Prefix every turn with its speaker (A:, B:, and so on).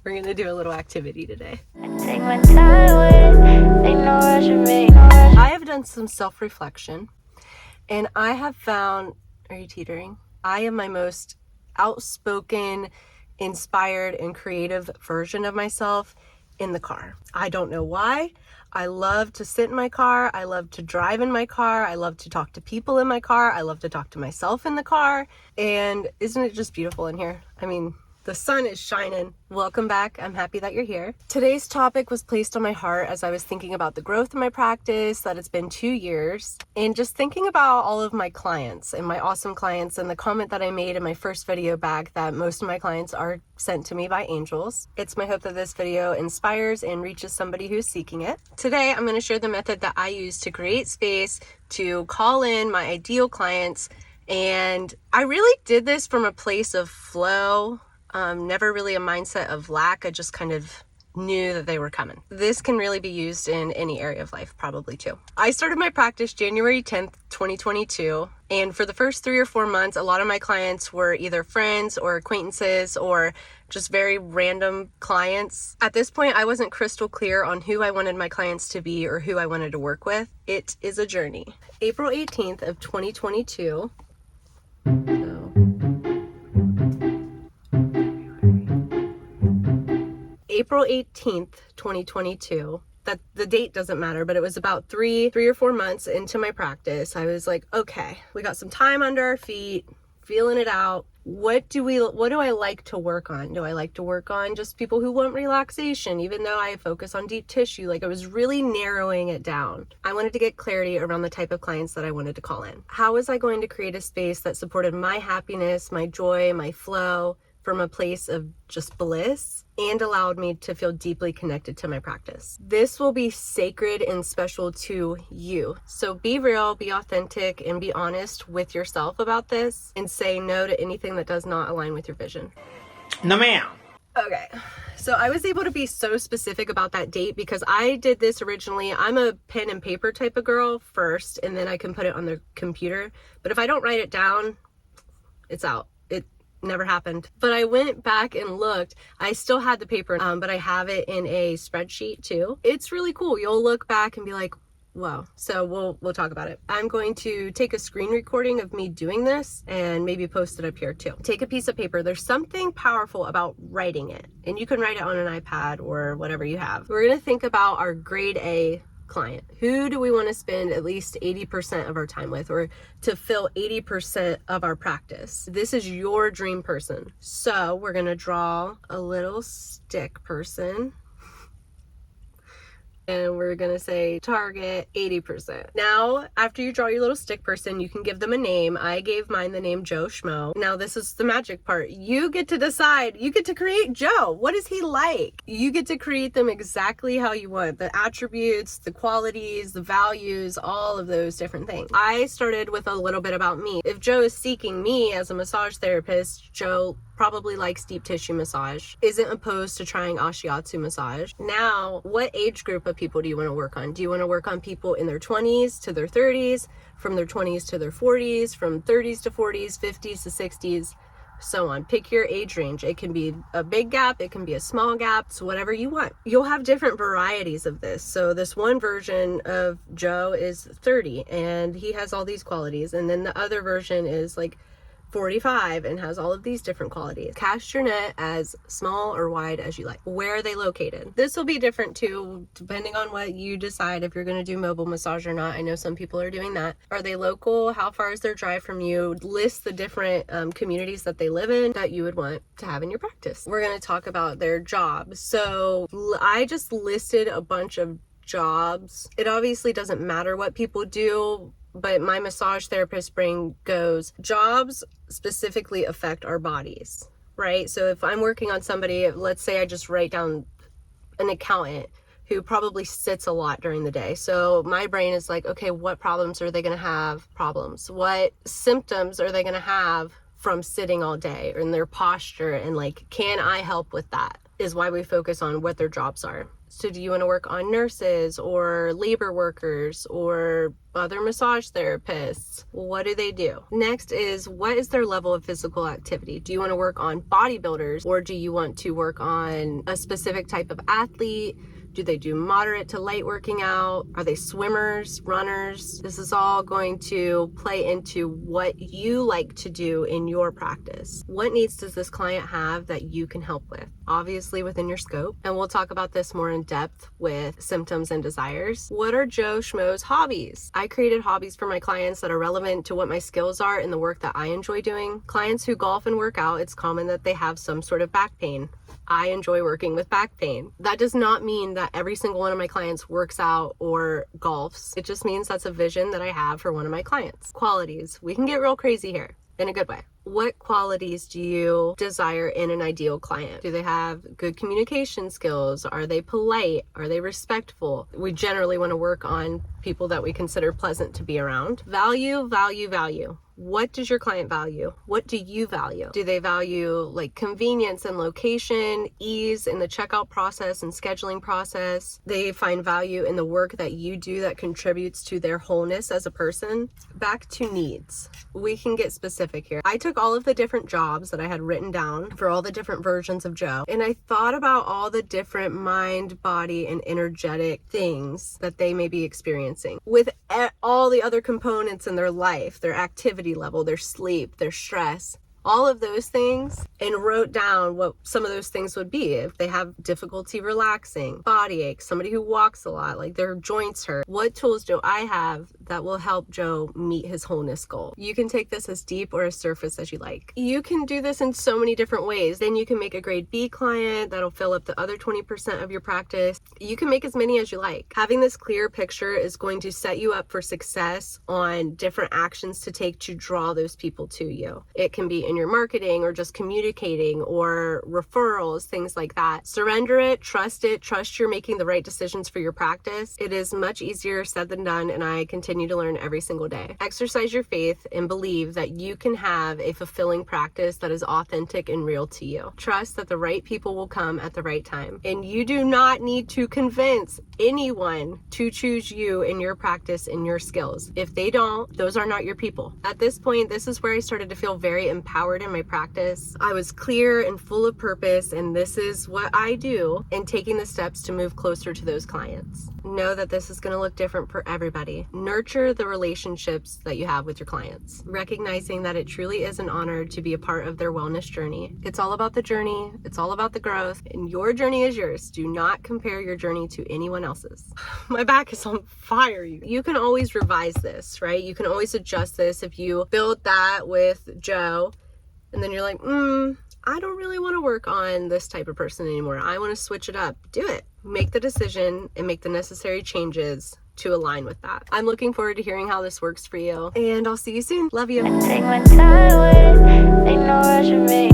A: We're gonna do a little activity today.
B: Take my time with, ain't no rushing me.
A: I have done some self-reflection and I have found, are you teetering? I am my most outspoken, inspired, and creative version of myself in the car. I don't know why. I love to sit in my car. I love to drive in my car. I love to talk to people in my car. I love to talk to myself in the car. And isn't it just beautiful in here? I mean, the sun is shining. Welcome back. I'm happy that you're here. Today's topic was placed on my heart as I was thinking about the growth of my practice, that it's been 2 years, and just thinking about all of my clients and my awesome clients, and the comment that I made in my first video back that most of my clients are sent to me by angels. It's my hope that this video inspires and reaches somebody who's seeking it. Today, I'm going to share the method that I use to create space to call in my ideal clients. And I really did this from a place of flow. Never really a mindset of lack. I just kind of knew that they were coming. This can really be used in any area of life, probably too. I started my practice January 10th, 2022. And for the first 3 or 4 months, a lot of my clients were either friends or acquaintances or just very random clients. At this point, I wasn't crystal clear on who I wanted my clients to be or who I wanted to work with. It is a journey. April 18th of 2022. April 18th, 2022. That the date doesn't matter, but it was about three or 4 months into my practice. I was like, okay, we got some time under our feet, feeling it out. What do I like to work on? Do I like to work on just people who want relaxation, even though I focus on deep tissue? Like, I was really narrowing it down. I wanted to get clarity around the type of clients that I wanted to call in. How was I going to create a space that supported my happiness, my joy, my flow, from a place of just bliss, and allowed me to feel deeply connected to my practice? This will be sacred and special to you. So be real, be authentic, and be honest with yourself about this, and say no to anything that does not align with your vision.
C: No, ma'am.
A: Okay, so I was able to be so specific about that date because I did this originally. I'm a pen and paper type of girl first, and then I can put it on the computer. But if I don't write it down, it's out. Never happened. But I went back and looked. I still had the paper, but I have it in a spreadsheet too. It's really cool. You'll look back and be like, wow. So we'll talk about it. I'm going to take a screen recording of me doing this and maybe post it up here too. Take a piece of paper. There's something powerful about writing it, and you can write it on an iPad or whatever you have. We're going to think about our grade A client. Who do we want to spend at least 80% of our time with, or to fill 80% of our practice? This is your dream person. So we're going to draw a little stick person. And we're going to say target 80%. Now, after you draw your little stick person, you can give them a name. I gave mine the name Joe Schmo. Now, this is the magic part. You get to decide. You get to create Joe. What is he like? You get to create them exactly how you want. The attributes, the qualities, the values, all of those different things. I started with a little bit about me. If Joe is seeking me as a massage therapist, Joe probably likes deep tissue massage, isn't opposed to trying ashiatsu massage. Now, what age group of people do you want to work on? Do you want to work on people in their 20s to their 30s, from their 20s to their 40s, from 30s to 40s, 50s to 60s, so on? Pick your age range. It can be a big gap, it can be a small gap, it's whatever you want. You'll have different varieties of this. So this one version of Joe is 30 and he has all these qualities, and then the other version is like 45 and has all of these different qualities. Cast your net as small or wide as you like. Where are they located? This will be different too, depending on what you decide, if you're going to do mobile massage or not. I know some people are doing that. Are they local? How far is their drive from you? List the different communities that they live in that you would want to have in your practice. We're going to talk about their jobs. So I just listed a bunch of jobs. It obviously doesn't matter what people do, but my massage therapist brain goes, jobs specifically affect our bodies, right? So if I'm working on somebody, let's say I just write down an accountant who probably sits a lot during the day. So my brain is like, okay, what problems are they going to have? What symptoms are they going to have from sitting all day, or in their posture? And like, can I help with that? is why we focus on what their jobs are. So do you want to work on nurses or labor workers or other massage therapists? What do they do? Next is, what is their level of physical activity? Do you want to work on bodybuilders, or do you want to work on a specific type of athlete? Do they do moderate to light working out? Are they swimmers, runners? This is all going to play into what you like to do in your practice. What needs does this client have that you can help with? Obviously within your scope. And we'll talk about this more in depth with symptoms and desires. What are Joe Schmo's hobbies? I created hobbies for my clients that are relevant to what my skills are in the work that I enjoy doing. Clients who golf and work out, it's common that they have some sort of back pain. I enjoy working with back pain. That does not mean that every single one of my clients works out or golfs. It just means that's a vision that I have for one of my clients. Qualities. We can get real crazy here in a good way. What qualities do you desire in an ideal client? Do they have good communication skills? Are they polite? Are they respectful? We generally want to work on people that we consider pleasant to be around. Value, value, value. What does your client value? What do you value? Do they value like convenience and location, ease in the checkout process and scheduling process? They find value in the work that you do that contributes to their wholeness as a person. Back to needs. We can get specific here. I took all of the different jobs that I had written down for all the different versions of Joe, and I thought about all the different mind, body, and energetic things that they may be experiencing with all the other components in their life, their activity level, their sleep, their stress, all of those things, and wrote down what some of those things would be. If they have difficulty relaxing, body aches, somebody who walks a lot, like their joints hurt, what tools do I have that will help Joe meet his wholeness goal? You can take this as deep or as surface as you like. You can do this in so many different ways. Then you can make a grade B client that'll fill up the other 20% of your practice. You can make as many as you like. Having this clear picture is going to set you up for success on different actions to take to draw those people to you. It can be in your marketing or just communicating or referrals, things like that. Surrender it, trust you're making the right decisions for your practice. It is much easier said than done, and I continue to learn every single day. Exercise your faith and believe that you can have a fulfilling practice that is authentic and real to you. Trust that the right people will come at the right time, and you do not need to convince anyone to choose you in your practice and your skills. If they don't, those are not your people. At this point, this is where I started to feel very empowered in my practice. I was clear and full of purpose, and this is what I do, and taking the steps to move closer to those clients. Know that this is going to look different for everybody. Nurture the relationships that you have with your clients, recognizing that it truly is an honor to be a part of their wellness journey. It's all about the journey. It's all about the growth, and your journey is yours. Do not compare your journey to anyone else's. My back is on fire. You can always revise this, right? You can always adjust this. If you build that with Joe, and then you're like, I don't really want to work on this type of person anymore. I want to switch it up. Do it. Make the decision and make the necessary changes to align with that. I'm looking forward to hearing how this works for you, and I'll see you soon. Love you.
B: Take my time with, ain't no rushing me.